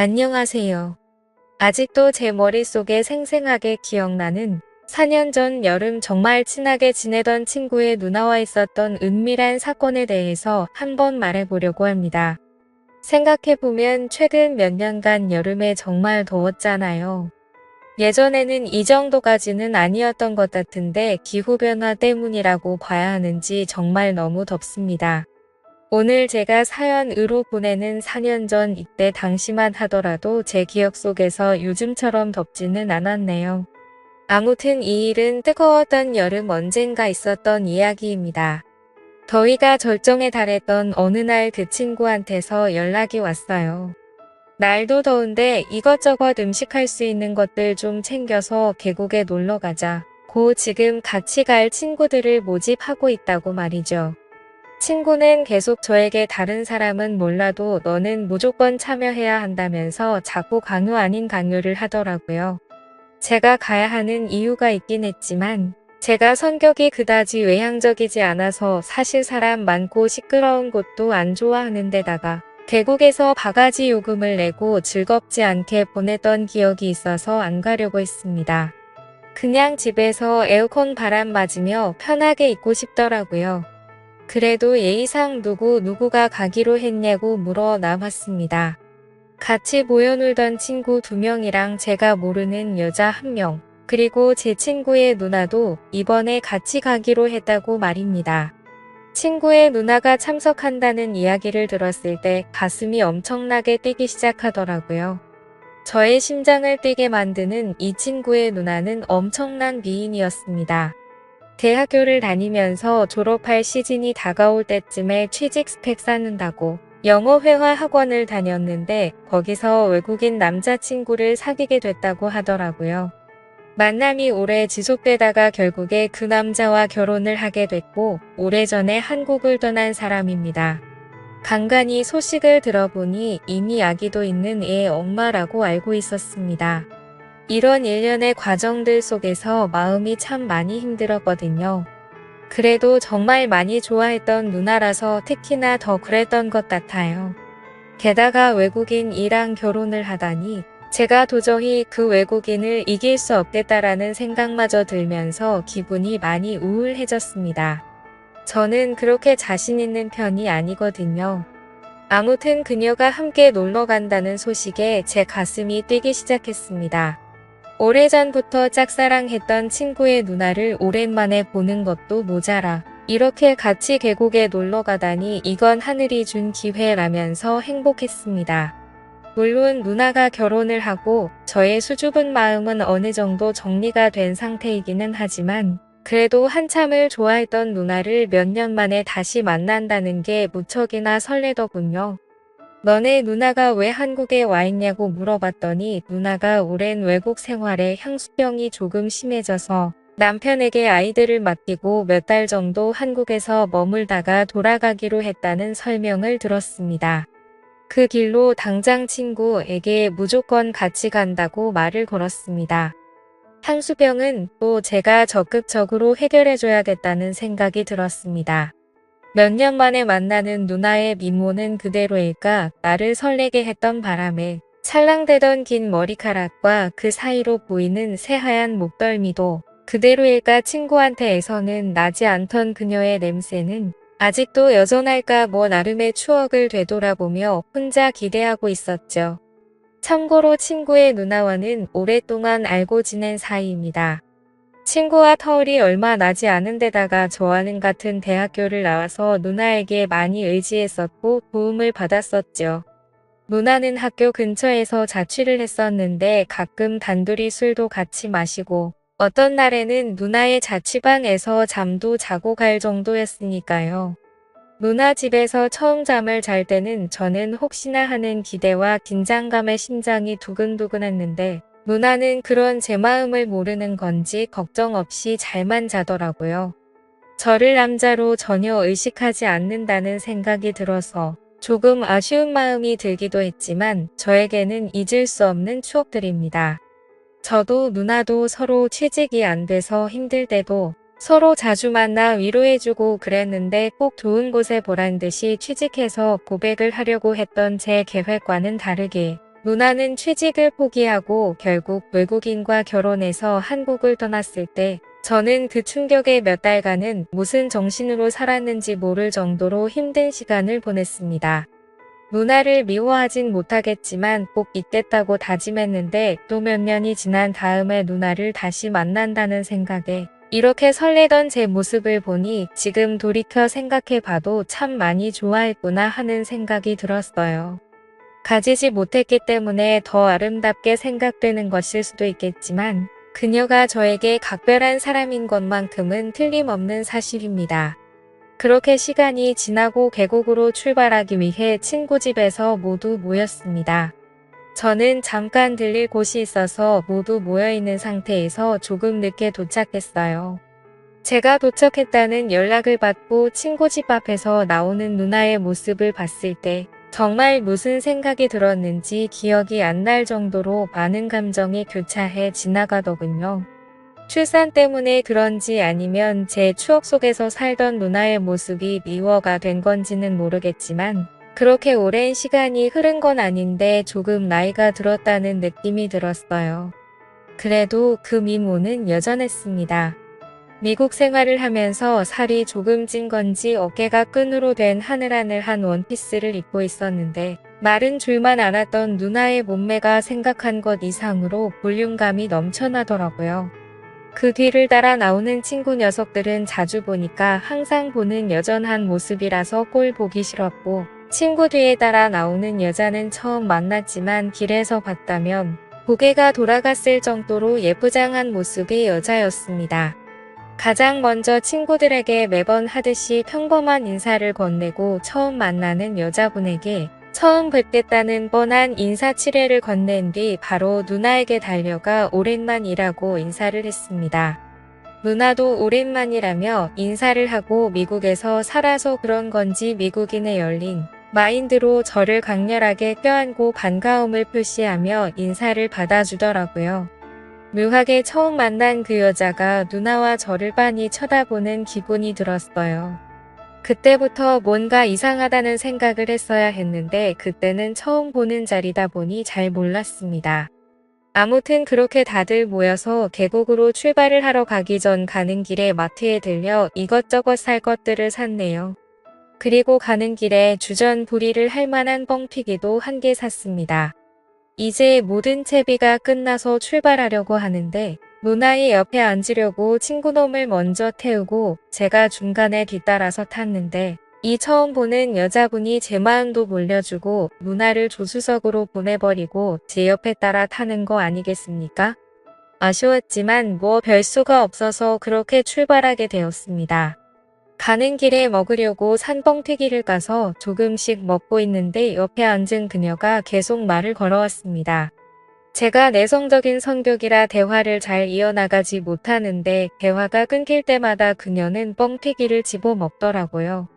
안녕하세요. 아직도 제 머릿속에 생생하게 기억나는 4년 전 여름 정말 친하게 지내던 친구의 누나와 있었던 은밀한 사건에 대해서 한번 말해보려고 합니다. 생각해보면 최근 몇 년간 여름에 정말 더웠잖아요. 예전에는 이 정도까지는 아니었던 것 같은데 기후변화 때문이라고 봐야 하는지 정말 너무 덥습니다. 오늘 제가 사연으로 보내는 4년 전 이때 당시만 하더라도 제 기억 속에서 요즘처럼 덥지는 않았네요. 아무튼 이 일은 뜨거웠던 여름 언젠가 있었던 이야기입니다. 더위가 절정에 달했던 어느 날 그 친구한테서 연락이 왔어요. 날도 더운데 이것저것 음식할 수 있는 것들 좀 챙겨서 계곡에 놀러 가자. 지금 같이 갈 친구들을 모집하고 있다고 말이죠. 친구는 계속 저에게 다른 사람은 몰라도 너는 무조건 참여해야 한다면서 자꾸 강요 아닌 강요를 하더라고요. 제가 가야 하는 이유가 있긴 했지만 제가 성격이 그다지 외향적이지 않아서 사실 사람 많고 시끄러운 곳도 안 좋아하는 데다가 계곡에서 바가지 요금을 내고 즐겁지 않게 보냈던 기억이 있어서 안 가려고 했습니다. 그냥 집에서 에어컨 바람 맞으며 편하게 있고 싶더라고요. 그래도 예의상 누구가 가기로 했냐고 물어 남았습니다. 같이 모여놀던 친구 2명이랑 제가 모르는 여자 1명, 그리고 제 친구의 누나도 이번에 같이 가기로 했다고 말입니다. 친구의 누나가 참석한다는 이야기를 들었을 때 가슴이 엄청나게 뛰기 시작하더라고요. 저의 심장을 뛰게 만드는 이 친구의 누나는 엄청난 미인이었습니다. 대학교를 다니면서 졸업할 시즌이 다가올 때쯤에 취직 스펙 쌓는다고 영어 회화 학원을 다녔는데 거기서 외국인 남자친구를 사귀게 됐다고 하더라고요. 만남이 오래 지속되다가 결국에 그 남자와 결혼을 하게 됐고 오래전에 한국을 떠난 사람입니다. 간간히 소식을 들어보니 이미 아기도 있는 애의 엄마라고 알고 있었습니다. 이런 일련의 과정들 속에서 마음이 참 많이 힘들었거든요. 그래도 정말 많이 좋아했던 누나라서 특히나 더 그랬던 것 같아요. 게다가 외국인이랑 결혼을 하다니 제가 도저히 그 외국인을 이길 수 없겠다라는 생각마저 들면서 기분이 많이 우울해졌습니다. 저는 그렇게 자신 있는 편이 아니거든요. 아무튼 그녀가 함께 놀러 간다는 소식에 제 가슴이 뛰기 시작했습니다. 오래전부터 짝사랑했던 친구의 누나를 오랜만에 보는 것도 모자라 이렇게 같이 계곡에 놀러 가다니 이건 하늘이 준 기회라면서 행복했습니다. 물론 누나가 결혼을 하고 저의 수줍은 마음은 어느 정도 정리가 된 상태이기는 하지만 그래도 한참을 좋아했던 누나를 몇 년 만에 다시 만난다는 게 무척이나 설레더군요. 너네 누나가 왜 한국에 와 있냐고 물어봤더니 누나가 오랜 외국 생활에 향수병이 조금 심해져서 남편에게 아이들을 맡기고 몇 달 정도 한국에서 머물다가 돌아가기로 했다는 설명을 들었습니다. 그 길로 당장 친구에게 무조건 같이 간다고 말을 걸었습니다. 향수병은 또 제가 적극적으로 해결해줘야겠다는 생각이 들었습니다. 몇 년 만에 만나는 누나의 미모는 그대로일까 나를 설레게 했던 바람에 찰랑대던 긴 머리카락과 그 사이로 보이는 새하얀 목덜미도 그대로일까 친구한테에서는 나지 않던 그녀의 냄새는 아직도 여전할까 나름의 추억을 되돌아보며 혼자 기대하고 있었죠. 참고로 친구의 누나와는 오랫동안 알고 지낸 사이입니다. 친구와 터울이 얼마 나지 않은 데다가 저와는 같은 대학교를 나와서 누나에게 많이 의지했었고 도움을 받았었죠. 누나는 학교 근처에서 자취를 했었는데 가끔 단둘이 술도 같이 마시고 어떤 날에는 누나의 자취방에서 잠도 자고 갈 정도였으니까요. 누나 집에서 처음 잠을 잘 때는 저는 혹시나 하는 기대와 긴장감에 심장이 두근두근했는데 누나는 그런 제 마음을 모르는 건지 걱정 없이 잘만 자더라고요. 저를 남자로 전혀 의식하지 않는다는 생각이 들어서 조금 아쉬운 마음이 들기도 했지만 저에게는 잊을 수 없는 추억들입니다. 저도 누나도 서로 취직이 안 돼서 힘들 때도 서로 자주 만나 위로해주고 그랬는데 꼭 좋은 곳에 보란 듯이 취직해서 고백을 하려고 했던 제 계획과는 다르게 누나는 취직을 포기하고 결국 외국인과 결혼해서 한국을 떠났을 때 저는 그 충격에 몇 달간은 무슨 정신으로 살았는지 모를 정도로 힘든 시간을 보냈습니다. 누나를 미워하진 못하겠지만 꼭 있겠다고 다짐했는데 또 몇 년이 지난 다음에 누나를 다시 만난다는 생각에 이렇게 설레던 제 모습을 보니 지금 돌이켜 생각해봐도 참 많이 좋아했구나 하는 생각이 들었어요. 가지지 못했기 때문에 더 아름답게 생각되는 것일 수도 있겠지만 그녀가 저에게 각별한 사람인 것만큼은 틀림없는 사실입니다. 그렇게 시간이 지나고 계곡으로 출발하기 위해 친구 집에서 모두 모였습니다. 저는 잠깐 들릴 곳이 있어서 모두 모여있는 상태에서 조금 늦게 도착했어요. 제가 도착했다는 연락을 받고 친구 집 앞에서 나오는 누나의 모습을 봤을 때 정말 무슨 생각이 들었는지 기억이 안 날 정도로 많은 감정이 교차해 지나가더군요. 출산 때문에 그런지 아니면 제 추억 속에서 살던 누나의 모습이 미워가 된 건지는 모르겠지만 그렇게 오랜 시간이 흐른 건 아닌데 조금 나이가 들었다는 느낌이 들었어요. 그래도 그 미모는 여전했습니다. 미국 생활을 하면서 살이 조금 찐 건지 어깨가 끈으로 된 하늘하늘한 원피스를 입고 있었는데 마른 줄만 알았던 누나의 몸매가 생각한 것 이상으로 볼륨감이 넘쳐나더라고요. 그 뒤를 따라 나오는 친구 녀석들은 자주 보니까 항상 보는 여전한 모습이라서 꼴 보기 싫었고 친구 뒤에 따라 나오는 여자는 처음 만났지만 길에서 봤다면 고개가 돌아갔을 정도로 예쁘장한 모습의 여자였습니다. 가장 먼저 친구들에게 매번 하듯이 평범한 인사를 건네고 처음 만나는 여자분에게 처음 뵙겠다는 뻔한 인사치레를 건넨 뒤 바로 누나에게 달려가 오랜만이라고 인사를 했습니다. 누나도 오랜만이라며 인사를 하고 미국에서 살아서 그런 건지 미국인의 열린 마인드로 저를 강렬하게 껴안고 반가움을 표시하며 인사를 받아주더라고요. 묘하게 처음 만난 그 여자가 누나와 저를 빤히 쳐다보는 기분이 들었어요. 그때부터 뭔가 이상하다는 생각을 했어야 했는데 그때는 처음 보는 자리다 보니 잘 몰랐습니다. 아무튼 그렇게 다들 모여서 계곡으로 출발을 하러 가기 전 가는 길에 마트에 들려 이것저것 살 것들을 샀네요. 그리고 가는 길에 주전 부리를 할 만한 뻥튀기도 한 개 샀습니다. 이제 모든 채비가 끝나서 출발하려고 하는데 누나의 옆에 앉으려고 친구놈을 먼저 태우고 제가 중간에 뒤따라서 탔는데 이 처음 보는 여자분이 제 마음도 몰려주고 누나를 조수석으로 보내버리고 제 옆에 따라 타는 거 아니겠습니까? 아쉬웠지만 뭐 별수가 없어서 그렇게 출발하게 되었습니다. 가는 길에 먹으려고 산 뻥튀기를 까서 조금씩 먹고 있는데 옆에 앉은 그녀가 계속 말을 걸어왔습니다. 제가 내성적인 성격이라 대화를 잘 이어나가지 못하는데 대화가 끊길 때마다 그녀는 뻥튀기를 집어 먹더라고요.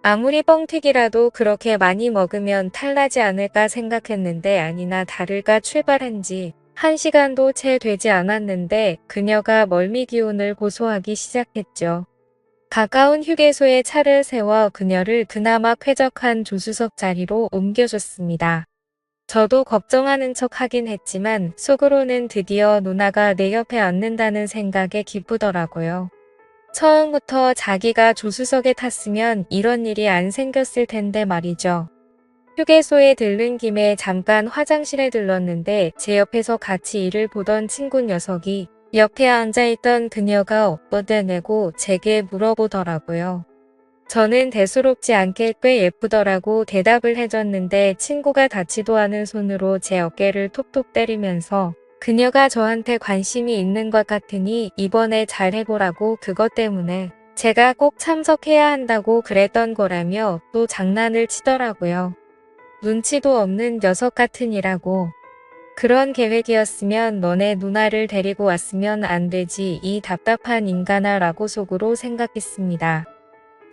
아무리 뻥튀기라도 그렇게 많이 먹으면 탈나지 않을까 생각했는데 아니나 다를까 출발한 지 1시간도 채 되지 않았는데 그녀가 멀미 기운을 고소하기 시작했죠. 가까운 휴게소에 차를 세워 그녀를 그나마 쾌적한 조수석 자리로 옮겨줬습니다. 저도 걱정하는 척 하긴 했지만 속으로는 드디어 누나가 내 옆에 앉는다는 생각에 기쁘더라고요. 처음부터 자기가 조수석에 탔으면 이런 일이 안 생겼을 텐데 말이죠. 휴게소에 들른 김에 잠깐 화장실에 들렀는데 제 옆에서 같이 일을 보던 친구 녀석이 옆에 앉아있던 그녀가 엇버대내고 제게 물어보더라고요. 저는 대수롭지 않게 꽤 예쁘더라고 대답을 해줬는데 친구가 닿지도 않은 손으로 제 어깨를 톡톡 때리면서 그녀가 저한테 관심이 있는 것 같으니 이번에 잘 해보라고 그것 때문에 제가 꼭 참석해야 한다고 그랬던 거라며 또 장난을 치더라고요. 눈치도 없는 녀석 같으니라고. 그런 계획이었으면 너네 누나를 데리고 왔으면 안 되지 이 답답한 인간아 라고 속으로 생각했습니다.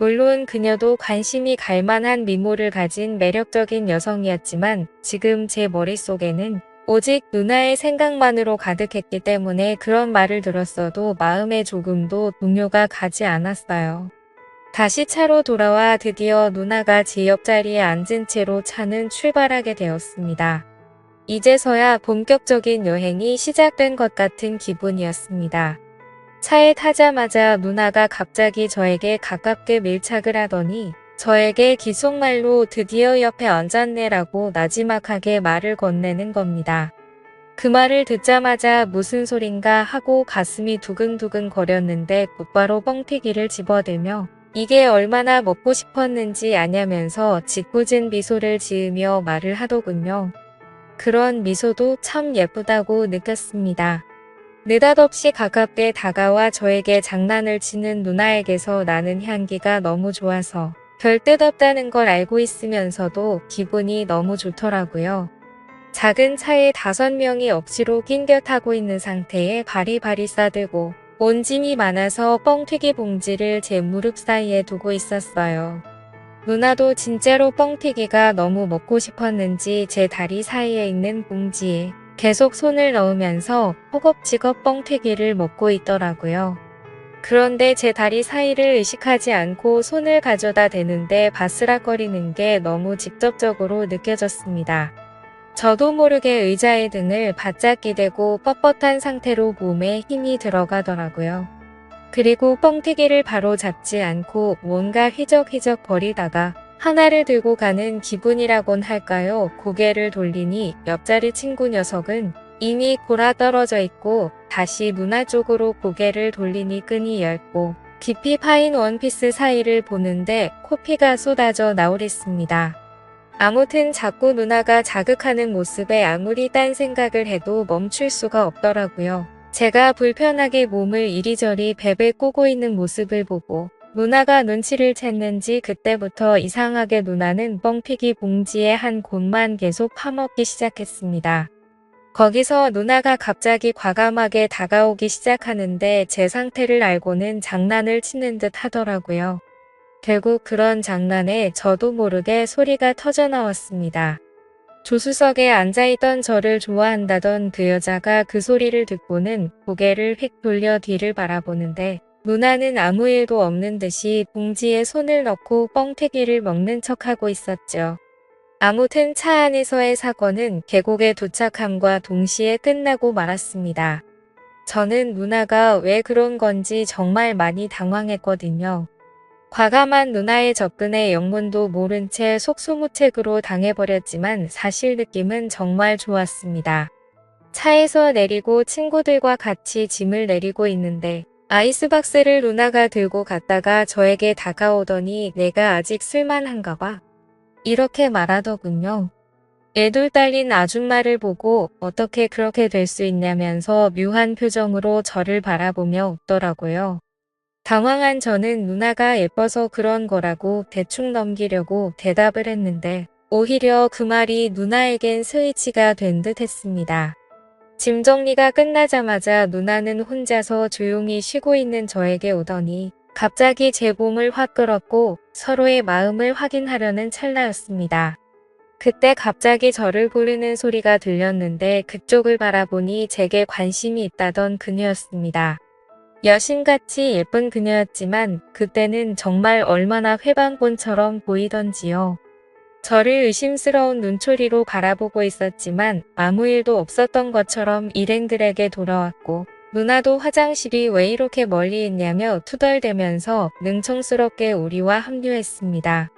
물론 그녀도 관심이 갈 만한 미모를 가진 매력적인 여성이었지만 지금 제 머릿속에는 오직 누나의 생각만으로 가득했기 때문에 그런 말을 들었어도 마음에 조금도 동요가 가지 않았어요. 다시 차로 돌아와 드디어 누나가 제 옆자리에 앉은 채로 차는 출발하게 되었습니다. 이제서야 본격적인 여행이 시작된 것 같은 기분이었습니다. 차에 타자마자 누나가 갑자기 저에게 가깝게 밀착을 하더니 저에게 기속말로 드디어 옆에 앉았네라고 나지막하게 말을 건네는 겁니다. 그 말을 듣자마자 무슨 소린가 하고 가슴이 두근두근 거렸는데 곧바로 뻥튀기를 집어들며 이게 얼마나 먹고 싶었는지 아냐면서 짓궂은 미소를 지으며 말을 하더군요. 그런 미소도 참 예쁘다고 느꼈습니다. 느닷없이 가깝게 다가와 저에게 장난을 치는 누나에게서 나는 향기가 너무 좋아서 별 뜻 없다는 걸 알고 있으면서도 기분이 너무 좋더라고요. 작은 차에 5명이 억지로 낑겨 타고 있는 상태에 바리바리 싸들고 온 짐이 많아서 뻥튀기 봉지를 제 무릎 사이에 두고 있었어요. 누나도 진짜로 뻥튀기가 너무 먹고 싶었는지 제 다리 사이에 있는 봉지에 계속 손을 넣으면서 허겁지겁 뻥튀기를 먹고 있더라고요. 그런데 제 다리 사이를 의식하지 않고 손을 가져다 대는데 바스락거리는 게 너무 직접적으로 느껴졌습니다. 저도 모르게 의자의 등을 바짝 기대고 뻣뻣한 상태로 몸에 힘이 들어가더라고요. 그리고 뻥튀기를 바로 잡지 않고 뭔가 휘적휘적 거리다가 하나를 들고 가는 기분이라곤 할까요? 고개를 돌리니 옆자리 친구 녀석은 이미 골아 떨어져 있고 다시 누나 쪽으로 고개를 돌리니 끈이 얇고 깊이 파인 원피스 사이를 보는데 코피가 쏟아져 나오랬습니다. 아무튼 자꾸 누나가 자극하는 모습에 아무리 딴 생각을 해도 멈출 수가 없더라고요. 제가 불편하게 몸을 이리저리 베베 꼬고 있는 모습을 보고 누나가 눈치를 챘는지 그때부터 이상하게 누나는 뻥튀기 봉지의 한 곳만 계속 파먹기 시작했습니다. 거기서 누나가 갑자기 과감하게 다가오기 시작하는데 제 상태를 알고는 장난을 치는 듯 하더라고요. 결국 그런 장난에 저도 모르게 소리가 터져 나왔습니다. 조수석에 앉아있던 저를 좋아한다던 그 여자가 그 소리를 듣고는 고개를 휙 돌려 뒤를 바라보는데 누나는 아무 일도 없는 듯이 봉지에 손을 넣고 뻥튀기를 먹는 척하고 있었죠. 아무튼 차 안에서의 사건은 계곡에 도착함과 동시에 끝나고 말았습니다. 저는 누나가 왜 그런 건지 정말 많이 당황했거든요. 과감한 누나의 접근에 영문도 모른 채 속수무책으로 당해버렸지만 사실 느낌은 정말 좋았습니다. 차에서 내리고 친구들과 같이 짐을 내리고 있는데 아이스박스를 누나가 들고 갔다가 저에게 다가오더니 내가 아직 쓸만한가 봐. 이렇게 말하더군요. 애돌 딸린 아줌마를 보고 어떻게 그렇게 될 수 있냐면서 묘한 표정으로 저를 바라보며 웃더라고요. 당황한 저는 누나가 예뻐서 그런 거라고 대충 넘기려고 대답을 했는데 오히려 그 말이 누나에겐 스위치가 된 듯 했습니다. 짐 정리가 끝나자마자 누나는 혼자서 조용히 쉬고 있는 저에게 오더니 갑자기 제 몸을 확 끌었고 서로의 마음을 확인하려는 찰나였습니다. 그때 갑자기 저를 부르는 소리가 들렸는데 그쪽을 바라보니 제게 관심이 있다던 그녀였습니다. 여신같이 예쁜 그녀였지만 그때는 정말 얼마나 회방꾼처럼 보이던지요. 저를 의심스러운 눈초리로 바라보고 있었지만 아무 일도 없었던 것처럼 일행들에게 돌아왔고 누나도 화장실이 왜 이렇게 멀리 있냐며 투덜대면서 능청스럽게 우리와 합류했습니다.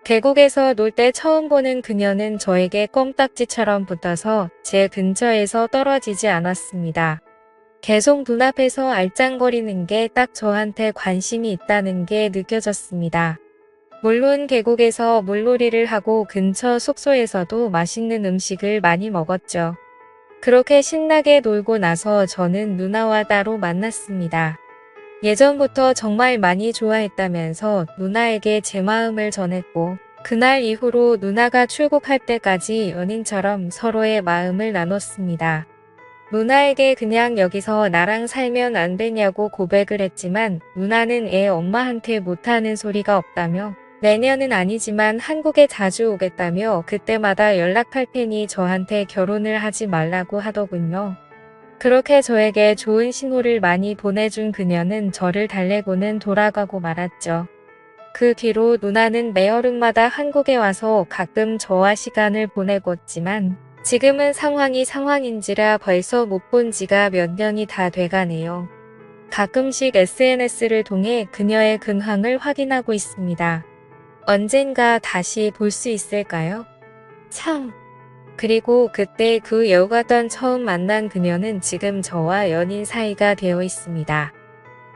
계곡에서 놀 때 처음 보는 그녀는 저에게 껌딱지처럼 붙어서 제 근처에서 떨어지지 않았습니다. 계속 눈앞에서 알짱거리는 게 딱 저한테 관심이 있다는 게 느껴졌습니다. 물론 계곡에서 물놀이를 하고 근처 숙소에서도 맛있는 음식을 많이 먹었죠. 그렇게 신나게 놀고 나서 저는 누나와 따로 만났습니다. 예전부터 정말 많이 좋아했다면서 누나에게 제 마음을 전했고 그날 이후로 누나가 출국할 때까지 연인처럼 서로의 마음을 나눴습니다. 누나에게 그냥 여기서 나랑 살면 안 되냐고 고백을 했지만 누나는 애 엄마한테 못하는 소리가 없다며 내년은 아니지만 한국에 자주 오겠다며 그때마다 연락할 테니 저한테 결혼을 하지 말라고 하더군요. 그렇게 저에게 좋은 신호를 많이 보내준 그녀는 저를 달래고는 돌아가고 말았죠. 그 뒤로 누나는 매 여름마다 한국에 와서 가끔 저와 시간을 보내고 있지만 지금은 상황이 상황인지라 벌써 못 본 지가 몇 년이 다 돼가네요. 가끔씩 SNS를 통해 그녀의 근황을 확인하고 있습니다. 언젠가 다시 볼 수 있을까요? 참. 그리고 그때 그 여우가던 처음 만난 그녀는 지금 저와 연인 사이가 되어 있습니다.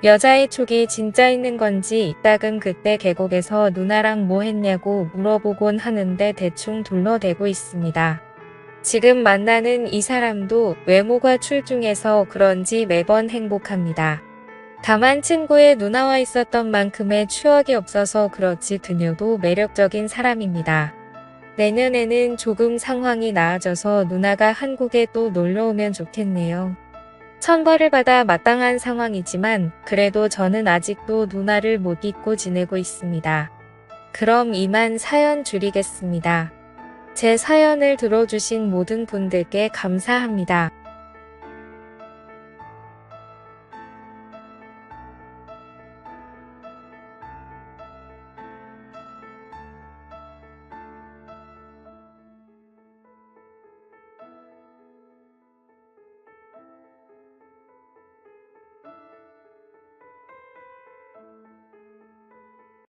여자의 촉이 진짜 있는 건지 이따금 그때 계곡에서 누나랑 뭐 했냐고 물어보곤 하는데 대충 둘러대고 있습니다. 지금 만나는 이 사람도 외모가 출중해서 그런지 매번 행복합니다. 다만 친구의 누나와 있었던 만큼의 추억이 없어서 그렇지 그녀도 매력적인 사람입니다. 내년에는 조금 상황이 나아져서 누나가 한국에 또 놀러 오면 좋겠네요. 천벌을 받아 마땅한 상황이지만 그래도 저는 아직도 누나를 못 잊고 지내고 있습니다. 그럼 이만 사연 줄이겠습니다. 제 사연을 들어주신 모든 분들께 감사합니다.